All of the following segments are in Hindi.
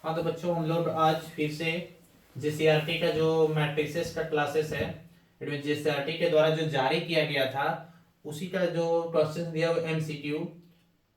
हाँ तो बच्चों हम लोग आज फिर से जीसीईआरटी का जो मैट्रिसेस का क्लासेस है इसमें जीसीईआरटी के द्वारा जो जारी किया गया था उसी का जो क्वेश्चन दिया वो एमसीक्यू।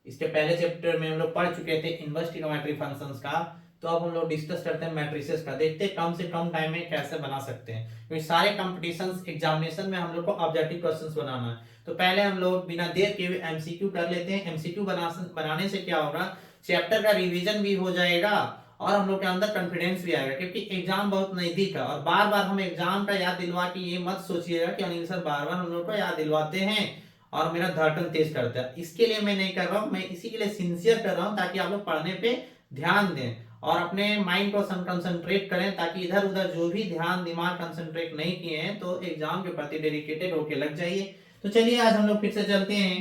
इसके पहले चैप्टर में हम लोग पढ़ चुके थे इनवर्स ट्रिग्नोमेट्री फंक्शंस का। तो अब हम लोग डिस्कस करते हैं मैट्रिसेस का, देखते हैं कम से कम टाइम में कैसे बना सकते हैं, क्योंकि सारे कंपटीशंस एग्जामिनेशन में हम लोग को ऑब्जेक्टिव क्वेश्चंस बनाना है। तो पहले हम लोग बिना देर के एमसीक्यू कर लेते हैं। एमसीक्यू बनाने से क्या होगा, चैप्टर का रिवीजन भी हो जाएगा और हम लोग के अंदर कॉन्फिडेंस भी आएगा, क्योंकि एग्जाम बहुत नजदीक है और बार बार हम एग्जाम का याद दिलवा के ये मत सोचिएगा कि अनिल सर बार बार हम लोग को याद दिलवाते हैं और मेरा धड़कन तेज करता है। इसके लिए मैं नहीं कर रहा हूँ, मैं इसी के लिए सिंसियर कर रहा हूँ ताकि आप लोग पढ़ने पे ध्यान दें और अपने माइंड को कंसंट्रेट करें, ताकि इधर उधर जो भी ध्यान दिमाग कंसंट्रेट नहीं किए हैं तो एग्जाम के प्रति डेडिकेटेड होके लग जाइए। तो चलिए आज हम लोग फिर से चलते हैं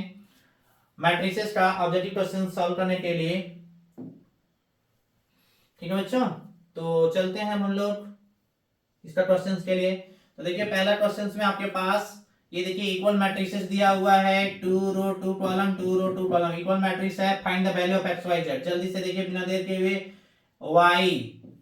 मैट्रिसेस का ऑब्जेक्टिव क्वेश्चन सॉल्व करने के लिए। ठीक है बच्चों, तो चलते हैं हम लोग इसका क्वेश्चंस के लिए। तो देखिए पहला क्वेश्चंस में आपके पास ये देखिए इक्वल मैट्रिसेस दिया हुआ है, 2 row 2 column 2 row 2 column equal matrix है। Find the value of x y z. जल्दी से देखिए बिना देर के हुए y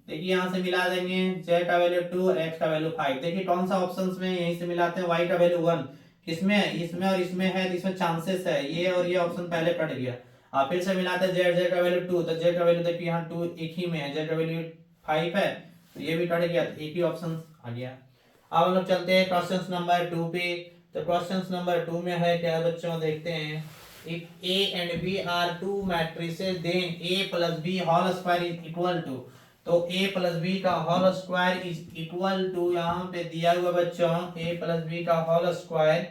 देखिए यहां से मिला देंगे, z का वैल्यू 2 और x का वैल्यू 5। देखिए कौन सा ऑप्शंस में यहीं से मिलाते हैं, y का वैल्यू 1 किसमें है, इसमें और इसमें है, तो इसमें चांसेस है ये और ये ऑप्शन पहले कट गया। आप फिर से मिलाते हैं z का वैल्यू 2, तो z का वैल्यू देखिए यहाँ 2 एक ही में है, z का वैल्यू 5 है तो ये भी कट गया, तो एक ही ऑप्शन आ गया। अब हम लोग चलते हैं क्वेश्चन नंबर 2 पे। तो क्वेश्चन नंबर 2 में है क्या बच्चों, देखते हैं। If A and B are two matrices, then A plus B whole square is equal to। तो A plus B का whole square is equal to यहाँ पे दिया हुआ बच्चों, A plus B का whole square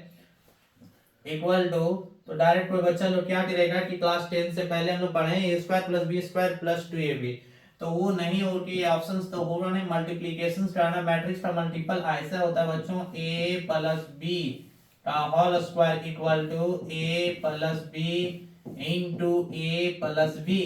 इक्वल टू, तो डायरेक्ट कोई बच्चा लोग क्या करेगा कि क्लास 10 से पहले हम लोग पढ़े A square plus B square plus 2ab, तो वो नहीं होगी, ऑप्शंस तो होगा नहीं। मल्टीप्लिकेशन करना, मैट्रिक्स का मल्टीपल ऐसा होता है बच्चों, a प्लस बी का whole square equal to a plus b into a plus b.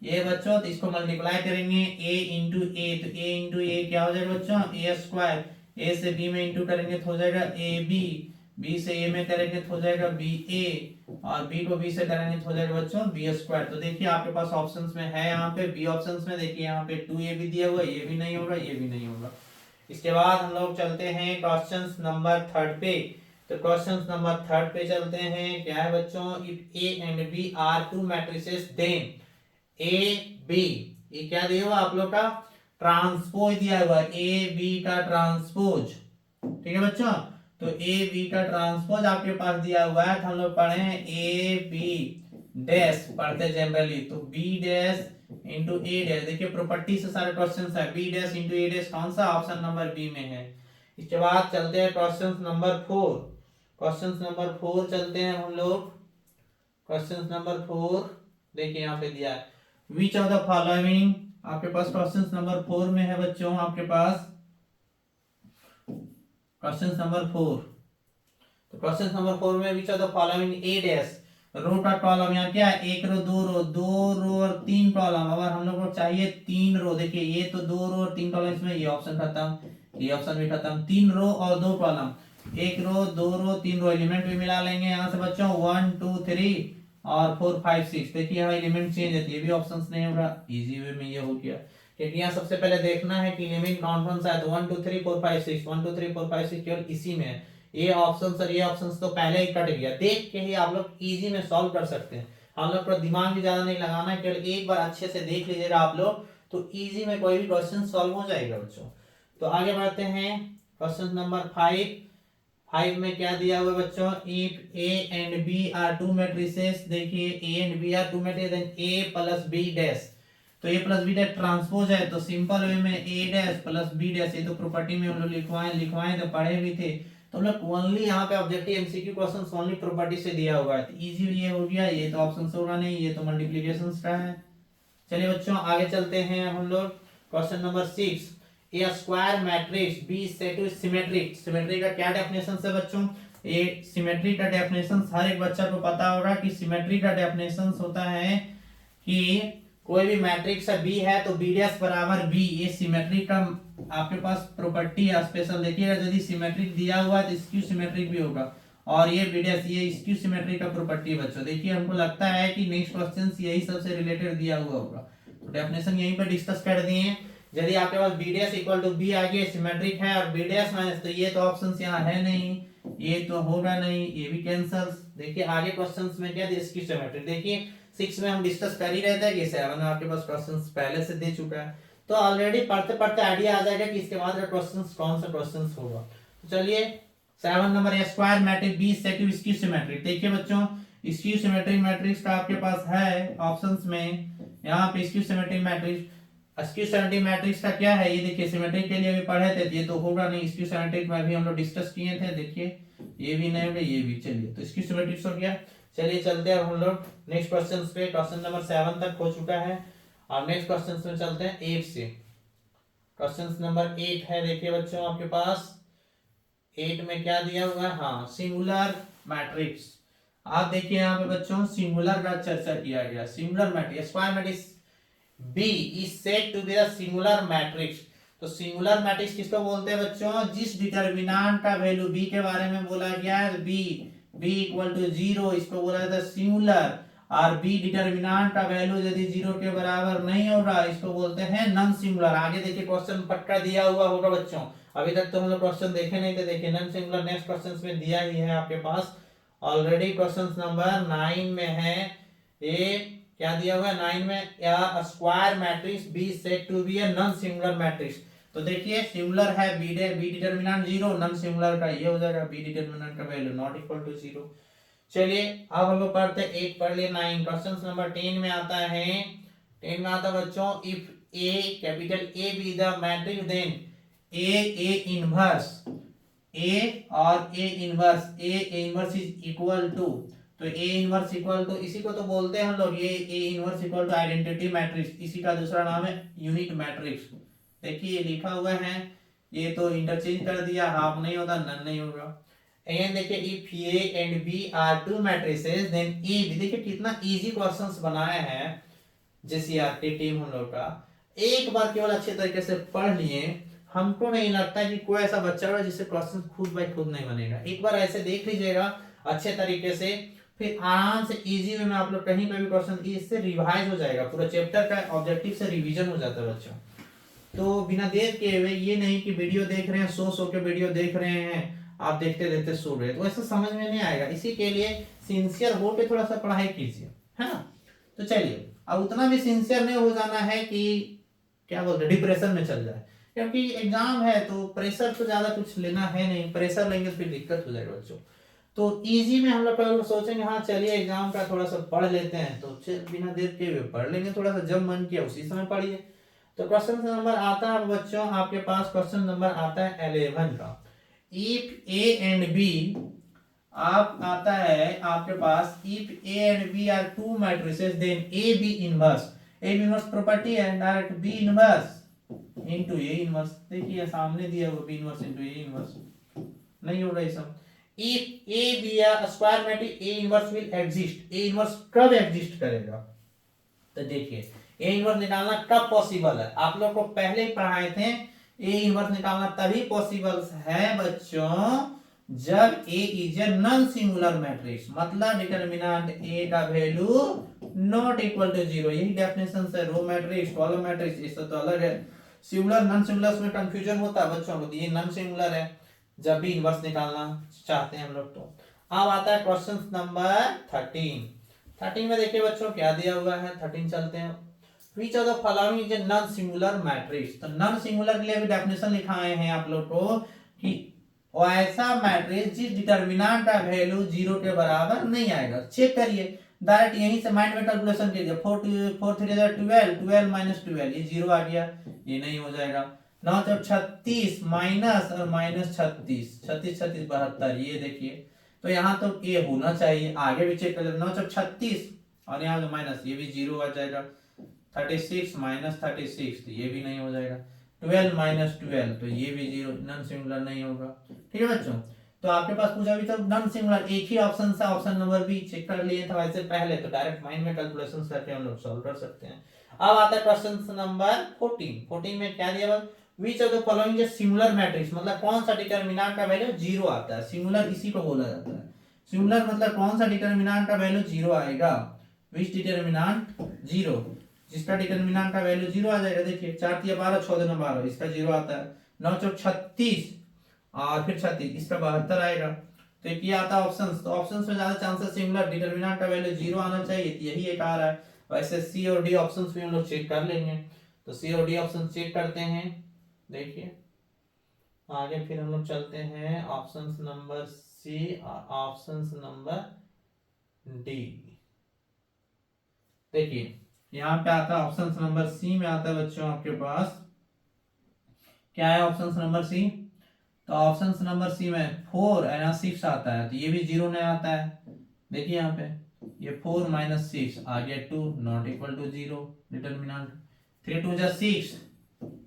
ये बच्चों तो इसको मल्टीप्लाई करेंगे a इंटू ए, तो a इंटू ए क्या हो जाएगा बच्चों, ए स्क्वायर, a से b में इंटू करेंगे तो हो जाएगा ए बी, b से a में करेंगे तो हो जाएगा बी ए और b को b से करेंगे तो हो जाएगा बच्चों बी स्क्वायर। तो देखिए आपके पास ऑप्शंस में है, यहाँ पे बी ऑप्शंस में देखिए यहाँ पे 2ab दिया हुआ, ये भी नहीं होगा ये भी नहीं होगा। इसके बाद हम लोग चलते हैं क्वेश्चन नंबर 3 पे। तो क्वेश्चन नंबर 3 पे चलते हैं, क्या है बच्चों, if a and b are two matrices then A b, ये क्या दिया हुआ आप लोग का, ट्रांसपोज दिया हुआ है, ए बी का ट्रांसपोज। ठीक है बच्चों, तो ए बी का ट्रांसपोज आपके पास दिया हुआ है, तो हम लोग पढ़े हैं ए बी डैश पढ़ते जनरली, तो बी डैश इंटू ए डैश। देखिए प्रॉपर्टी से सारे क्वेश्चंस है, बी डैश इंटू ए डैश कौन सा, ऑप्शन नंबर बी में है। इसके बाद चलते हैं क्वेश्चन नंबर 4। क्वेश्चन नंबर 4 चलते हैं हम लोग। क्वेश्चन नंबर 4 देखिए यहाँ पे दिया है, विच ऑफ द फॉलोइंग, आपके पास क्वेश्चन नंबर 4 में है बच्चों आपके पास क्वेश्चन नंबर 4। तो क्वेश्चन नंबर 4 में which of the following a dash, row का कॉलम यहाँ क्या है, एक रो दो रो और 3 कॉलम। अगर हम लोग को चाहिए 3 रो, देखिए ये तो 2 रो और 3 कॉलम, इसमें ये ऑप्शन खत्म, ये ऑप्शन भी खत्म, 3 रो और 2 कॉलम, एक रो 2 रो 3 रो, एलिमेंट भी मिला लेंगे यहाँ से बच्चों 1 2 3 और 4 5 6। देखिए यहाँ एलिमेंट चेंज है, ये भी ऑप्शंस नहीं होगा, इजी वे में ये हो गया। क्योंकि यहाँ सबसे पहले देखना है कि एलिमेंट कौन कौन सा है, तो 1 2 3 4 5 6, 1 2 3 4 5 6 केवल इसी में है। ये ऑप्शंस और ये ऑप्शंस तो पहले ही कट गया, देख के ही आप लोग इजी में सॉल्व कर सकते हैं। हम लोग को दिमाग भी ज्यादा नहीं लगाना है, केवल एक बार अच्छे से देख लीजिएगा आप लोग तो इजी में कोई भी क्वेश्चन सॉल्व हो जाएगा बच्चों। तो आगे बढ़ते हैं क्वेश्चन नंबर 5 में क्या दिया हुआ है बच्चों, if A and B are two matrices, देखिए A and B are two matrices, then A plus B dash, तो A plus B dash transpose है, तो सिंपल वे में A dash plus B dash, ये तो प्रॉपर्टी में हम लोग लिखवाएं तो पढ़े भी थे, तो हम लोग ओनली यहाँ पे objective MCQ questions only property से दिया हुआ है, तो इजी ये हो गया, ये तो ऑप्शन से होगा नहीं, ये तो मल्टीप्लिकेशन का है। चलिए बच्चों आगे चलते हैं हम लोग question number 6। A square matrix b said to symmetric, symmetry का क्या डेफिनेशन है बच्चों, ये सिमेट्री का डेफिनेशन हर एक बच्चा को पता होगा कि सिमेट्री का डेफिनेशन होता है कि कोई भी मैट्रिक्स है बी है तो बी डैश बराबर बी, ये सिमेट्री का आपके पास प्रॉपर्टी है स्पेशल। देखिएगा यदि सिमेट्रिक दिया हुआ है तो स्क्यू सिमेट्रिक भी होगा, और ये बी डैश ये स्क्यू सिमेट्री का प्रॉपर्टी है बच्चों। देखिए हमको लगता है कि नेक्स्ट क्वेश्चन यही सबसे रिलेटेड दिया हुआ होगा, डेफिनेशन यहीं पे डिस्कस कर दिए हैं। यदि आपके पास B dash equal to B आगे सिमेट्रिक है और बी डैश माइनस, तो ये तो ऑप्शंस यहाँ है नहीं, ये तो होगा नहीं, ये भी कैंसल। देखिए आगे क्वेश्चंस में क्या इसकी सिमेट्री, देखिए 6 में हम डिस्कस कर ही रहे थे कि 7 में आपके पास क्वेश्चंस पहले से दे चुका है, तो ऑलरेडी पढ़ते पढ़ते आइडिया आ जाएगा कि इसके बाद का क्वेश्चंस कौन सा क्वेश्चंस होगा। तो चलिए 7 नंबर a square matrix b said to skew symmetric. देखिए बच्चों स्क्यू सिमेट्रिक मैट्रिक्स का आपके पास है ऑप्शंस में, यहाँ पे skew symmetric matrix, skew symmetric matrix का क्या है, ये देखिए सिमेट्रिक के लिए भी पढ़े थे, ये तो होगा नहीं, स्क्यू सिमेट्रिक में भी हम लोग डिस्कस किए थे, देखिए ये भी नहीं होगा, ये भी। चलिए तो स्क्यू सिमेट्रिक हो गया। चलिए चलते हैं हम लोग नेक्स्ट क्वेश्चन पे, क्वेश्चन नंबर 7 तक हो चुका है और नेक्स्ट क्वेश्चन में चलते हैं 8 से। क्वेश्चन नंबर 8 है, देखिए बच्चों आपके पास 8 में क्या दिया हुआ है, हाँ सिंगुलर मैट्रिक्स। आप देखिए यहाँ पे बच्चों सिंगुलर का चर्चा किया गया, singular matrix square matrix B is said to be a singular matrix। तो सिंगुलर मैट्रिक्स किसको बोलते हैं बच्चों, जिस डिटरमिनेंट का वैल्यू B के बारे में बोला गया है B इक्वल टू 0, इसको बोला जाता है सिंगुलर। और B डिटरमिनेंट का वैल्यू यदि 0 के बराबर नहीं हो रहा, इसको बोलते हैं नॉन सिंगुलर। आगे देखिए क्वेश्चन पक्का दिया हुआ होगा बच्चों, अभी तक तो हम लोग क्वेश्चन देखे नहीं थे, देखिए नॉन सिंगुलर नेक्स्ट क्वेश्चन में दिया ही है आपके पास ऑलरेडी। क्वेश्चन नंबर 9 में है, ये क्या दिया हुआ है 9 में, या square matrix b said to be a non singular matrix. तो देखिए सिंगुलर है बी डिटरमिनेंट 0, नॉन सिंगुलर का ये हो जाएगा बी डिटरमिनेंट का वैल्यू नॉट इक्वल टू 0। चलिए अब हम लोग पढ़ते हैं 8 पढ़ लिए 9। क्वेश्चन नंबर 10 में आता है, 10 में आता है बच्चों, if a capital A be the matrix then A inverse, A और A inverse is equal to, तो ए इनवर्स इक्वल टू, इसी को तो बोलते हैं हम लोग, ये a inverse equal to identity matrix, इसी का दूसरा नाम है यूनिट मैट्रिक्स। देखिए ये लिखा हुआ है, ये तो इंटरचेंज कर दिया, हाफ नहीं होता नन नहीं होगा। एंड देखिए if A and B are two matrices then A b, देखिए कितना इजी क्वेश्चंस बनाए हैं जेसीईआरटी टीम हम लोग का, एक बार केवल अच्छे तरीके से पढ़ लिए, हमको नहीं लगता है कि कोई ऐसा बच्चा होगा जिससे क्वेश्चन खुद बाय खुद नहीं बनेगा। एक बार ऐसे देख लीजिएगा अच्छे तरीके से, फिर आराम से इजी वे में आप लोग कहीं पे भी क्वेश्चन, इससे रिवाइज हो जाएगा, पूरा चैप्टर का ऑब्जेक्टिव से रिवीजन हो जाता है बच्चों। तो बिना देर के हुए ये नहीं कि वीडियो देख रहे हैं, सो के वीडियो देख रहे हैं, आप देखते देखते सो रहे, तो ऐसा समझ में नहीं आएगा। इसी के लिए सिंसियर हो के थोड़ा सा पढ़ाई कीजिए, है ना। तो चलिए अब उतना भी सिंसियर नहीं हो जाना है कि क्या बोलते डिप्रेशन में चल जाए, क्योंकि एग्जाम है तो प्रेशर तो ज्यादा कुछ लेना है नहीं, प्रेशर लेंगे तो फिर दिक्कत हो जाएगा बच्चों। तो इजी में हम लोग सोचेंगे हाँ चलिए एग्जाम का थोड़ा सा पढ़ लेते हैं, तो बिना देर के हुए पढ़ लेंगे, थोड़ा सा जब मन किया उसी समय पढ़िए। तो क्वेश्चन नंबर आता है बच्चों आपके पास, क्वेश्चन नंबर आता है 11 का, इफ ए एंड बी, आप आता है आपके पास, if A and B are two matrices then A B inverse, A B inverse property है direct B inverse into A inverse, देखिए सामने दिया हुआ B inverse into A inverse नहीं होगा ये सब। If A be a square matrix A inverse will exist, A inverse कब एग्जिस्ट करेगा, तो देखिए ए इनवर्स निकालना कब पॉसिबल है, आप लोग को पहले ही पढ़ाए थे, ए इनवर्स निकालना तभी पॉसिबल है बच्चों जब A is a non singular matrix, मतलब डिटरमिनेंट ए का वैल्यू नॉट इक्वल टू 0, यही डेफिनेशन है। रो मैट्रिक्स कॉलम मैट्रिक्स इससे तो अलग है, सिंगुलर नॉन सिंगुलर में कंफ्यूजन होता है बच्चों को, ये नॉन सिंगुलर है जब भी इनवर्स निकालना चाहते हैं हम लोग। तो अब आता है क्वेश्चन नंबर 13 में देखिए बच्चों क्या दिया हुआ है, 13 चलते हैं। Which of the following is a non singular matrix, तो नॉन सिंगुलर के लिए भी डेफिनेशन लिखाए हैं आप लोग को कि ऐसा मैट्रिक्स जिस डिटरमिनेंट का वैल्यू 0 के बराबर नहीं आएगा। चेक करिए डायरेक्ट यहीं से माइंड में कैलकुलेशन कीजिए, 4 3 12 12 माइनस 12, ये 0 आ गया, ये नहीं हो जाएगा। 9 36 माइनस और माइनस 36 36 36 72, ये देखिए तो यहाँ तो ये होना चाहिए, आगे भी चेक कर 9 36 और यहाँ से माइनस, ये भी 0 आ जाएगा। 36 माइनस 36 तो ये भी नहीं हो जाएगा। 12 माइनस 12 तो ये भी 0, नॉन सिंगुलर नहीं होगा। ठीक है बच्चों, तो आपके पास पूछा भी तो नॉन सिंगुलर एक ही ऑप्शन था, ऑप्शन नंबर बी चेक कर लिए था वैसे पहले, तो डायरेक्ट माइंड में कैलकुलेशंस करके हम लोग सॉल्व कर सकते हैं। अब आता है क्वेश्चन नंबर 14 में क्या दिया हुआ, which of the following is singular matrix, मतलब कौन सा डिटरमिनेंट का वैल्यू 0 आता है। सिंगुलर इसी को बोला जाता है, सिंगुलर मतलब कौन सा डिटरमिनेंट का वैल्यू 0 आएगा, व्हिच डिटरमिनेंट 0। जिसका डिटर्मिनेंट का वैल्यू 0 आ जाएगा। देखिए 4 तिया 12, 6 दूना 12, इसका 0 आता है। 9 चौक 36 और फिर 36, इसका 72 आएगा। तो एक ये आता है ऑप्शंस। तो ऑप्शंस में ज्यादा चांसेस सिमिलर, डिटर्मिनेंट का वैल्यू 0 आना चाहिए, तो यही एक आ रहा है। वैसे सी और डी ऑप्शंस भी हम लोग चेक कर लेंगे। तो सी और डी ऑप्शन चेक करते हैं। देखिए आगे फिर हम लोग चलते हैं ऑप्शंस नंबर सी और ऑप्शंस नंबर डी। देखिए यहाँ पे आता है ऑप्शन नंबर सी में आता है बच्चों आपके पास क्या है ऑप्शन नंबर सी। तो ऑप्शन नंबर सी में 4 एंड 6 आता है, तो ये भी 0 नहीं आता है। देखिए यहाँ पे ये 4 माइनस 6 आ गया 2, नॉट इक्वल टू 0 डिटर्मिनेंट। 3 2 जा 6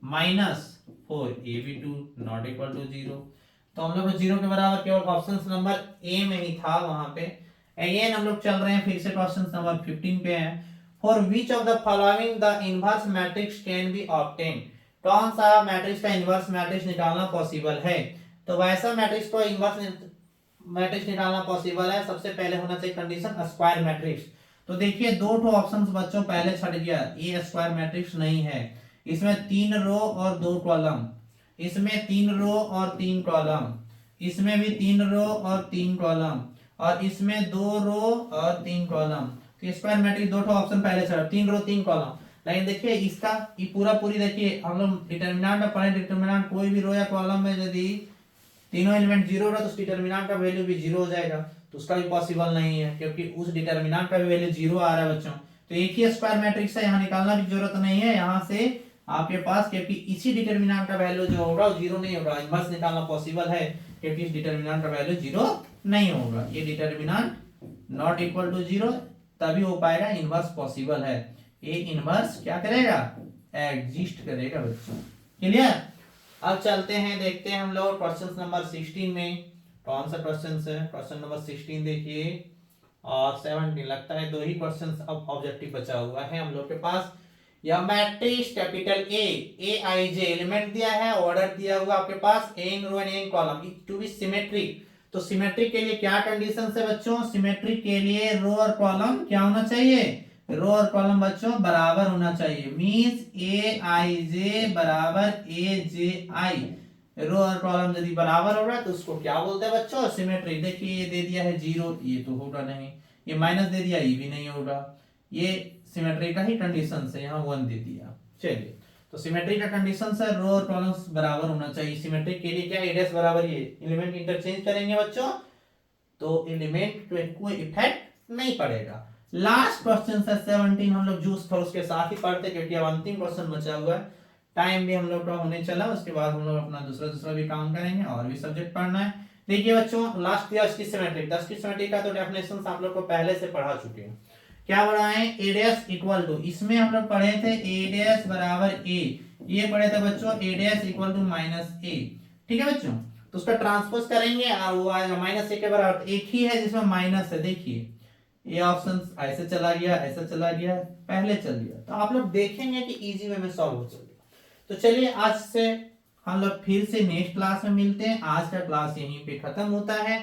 माइनस 4, ये भी 2 नॉट इक्वल टू 0। तो हम लोग 0 के बराबर केवल ऑप्शन नंबर ए में ही था वहां पे। अगेन हम लोग चल रहे हैं फिर से क्वेश्चन नंबर 15 पे है। For which of the following the inverse matrix can be obtain, कौन सा मैट्रिक्स का इनवर्स मैट्रिक्स निकालना पॉसिबल है। तो वैसा मैट्रिक्स को इनवर्स मैट्रिक्स निकालना पॉसिबल है, सबसे पहले होना चाहिए कंडीशन स्क्वायर मैट्रिक्स। तो देखिए दो ठो ऑप्शंस बच्चों पहले छट गया, ये स्क्वायर मैट्रिक्स नहीं है। इसमें 3 रो और 2 कॉलम, इसमें 3 रो और 3 कॉलम, इसमें भी 3 रो और 3 कॉलम, और इसमें 2 रो और 3 कॉलम। तो स्क्वायर मैट्रिक्स दो ठो ऑप्शन पहले छट, 3 रो 3 कॉलम। लेकिन देखिए इसका ये पूरा पूरी देखिए हम लोग डिटर्मिनेंट में पढ़े, डिटर्मिनेंट कोई भी रो या कॉलम में यदि तीनों एलिमेंट 0 रहा तो डिटर्मिनेंट का वैल्यू भी 0 हो जाएगा। तो उसका भी पॉसिबल नहीं है क्योंकि उस डिटर्मिनेंट का भी वैल्यू 0 आ रहा है बच्चों। तो एक ही स्क्वायर मैट्रिक्स है, यहाँ निकालना भी जरूरत नहीं है यहाँ से आपके पास, क्योंकि इसी डिटर्मिनेंट का वैल्यू जो होगा वो 0 नहीं होगा। इनवर्स निकालना पॉसिबल है क्योंकि इस डिटर्मिनेंट का वैल्यू 0 नहीं होगा। ये डिटर्मिनेंट नॉट इक्वल टू 0 तभी हो पाएगा, इनवर्स पॉसिबल है। ये इनवर्स क्या करेगा, एग्जिस्ट करेगा बच्चों। क्लियर। अब चलते हैं देखते हैं हम लोग क्वेश्चन नंबर 16 में कौन सा क्वेश्चन है। क्वेश्चन नंबर 16 देखिए और 17, लगता है दो ही क्वेश्चन अब ऑब्जेक्टिव बचा हुआ है हम लोग के पास। यह matrix capital A I J element दिया है, ऑर्डर दिया हुआ आपके पास N row and N column to be symmetric. तो सिमेट्रिक के लिए क्या कंडीशन है बच्चों, सिमेट्रिक के लिए रो और कॉलम क्या होना चाहिए, रो और कॉलम बच्चों बराबर होना चाहिए। मींस ए आई जे बराबर ए जे आई, रो और कॉलम यदि बराबर हो रहा है तो उसको क्या बोलते हैं बच्चों, सिमेट्रिक। देखिए ये दे दिया है 0, ये तो होगा नहीं, ये माइनस दे दिया, ये भी नहीं होगा। ये सिमेट्री का ही कंडीशन है, यहाँ 1 दे दिया। चलिए तो सिमेट्री का कंडीशन है रो और कॉलम्स बराबर होना चाहिए। सिमेट्रिक के लिए क्या एरियास बराबर, ये एलिमेंट इंटरचेंज करेंगे बच्चों तो एलिमेंट पे कोई इफेक्ट नहीं पड़ेगा। लास्ट क्वेश्चन है 17, हम लोग जूस थोड़ा उसके साथ ही पढ़ते क्योंकि अब अंतिम क्वेश्चन बचा हुआ है, टाइम भी हम लोग का होने चला। उसके बाद हम लोग अपना दूसरा भी काम करेंगे और भी सब्जेक्ट पढ़ना है। देखिए बच्चों लास्ट दिया 10 की सिमेट्रिक, 10 की सिमेट्रिक का तो डेफिनेशन आप लोग को पहले से पढ़ा चुके हैं। क्या बढ़ाएं, ए डैश इक्वल टू, इसमें हम लोग पढ़े थे ए डैश बराबर ए, ये पढ़े थे बच्चों ए डैश इक्वल टू माइनस ए। ठीक है बच्चों, तो उसका ट्रांसपोज करेंगे और वो आएगा माइनस ए के बराबर। एक ही है जिसमें माइनस है, देखिए ये ऑप्शन ऐसे चला गया, ऐसा चला गया, पहले चल गया, तो आप लोग देखेंगे कि इजी वे में सॉल्व हो जाएगा। तो चलिए आज से हम लोग फिर से नेक्स्ट क्लास में मिलते हैं। आज का क्लास यहीं पे खत्म होता है।